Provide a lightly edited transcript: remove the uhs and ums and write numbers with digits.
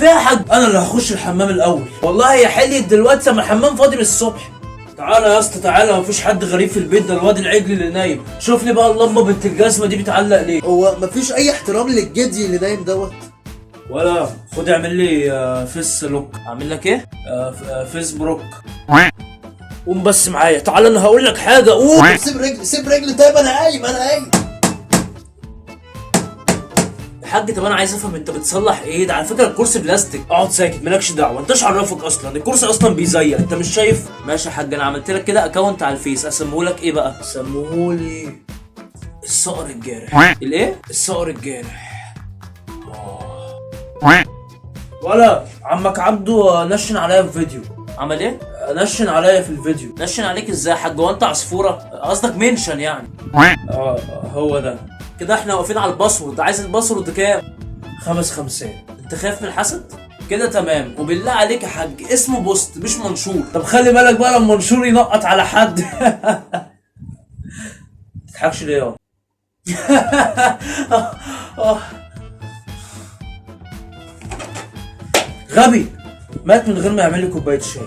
فيها يا حاج؟ انا اللي هخش الحمام الاول. والله هي حليت دلوقتي ما الحمام فاضي من الصبح. تعالى يا اسطى تعالى، مفيش حد غريب في البيت، ده الواد العجل اللي نايم. شوف لي بقى اللمبه بنت الجزمه دي بتعلق ليه؟ هو مفيش اي احترام للجدي اللي نايم دوت؟ ولا خد اعمل لي فيس لوك. اعمل لك ايه؟ فيس بروك. قوم بس معايا، تعالى انا هقول لك حاجه. قوم. سيب رجلي طيب، انا قايم. يا حاج طب انا عايز افهم انت بتصلح ايه؟ ده على فكره الكرسي بلاستيك. اقعد ساكت مالكش دعوه، انتش عرفك اصلا الكرسي اصلا بيزيق، انت مش شايف؟ ماشي يا حاج، انا عملت لك كده اكونت على الفيس، اسمهولك ايه بقى؟ سموهولي الصقر الجارح. الايه؟ الصقر الجارح. ولا عمك عبده نشن عليا في فيديو. عمل ايه؟ نشن عليا في الفيديو. نشن عليك ازاي يا حاج؟ هو انت عصفوره؟ قصدك منشن يعني؟ هو ده كده. احنا واقفين على الباسورد. عايز الباسورد كام؟ 5 انت خايف من الحسد؟ كده تمام. وبالله عليك يا حاج اسمه بوست مش منشور. طب خلي بالك بقى لما منشور ينقط على حد. تضحكش ليه يا غبي؟ مات من غير ما يعمل لي كوبايه شاي.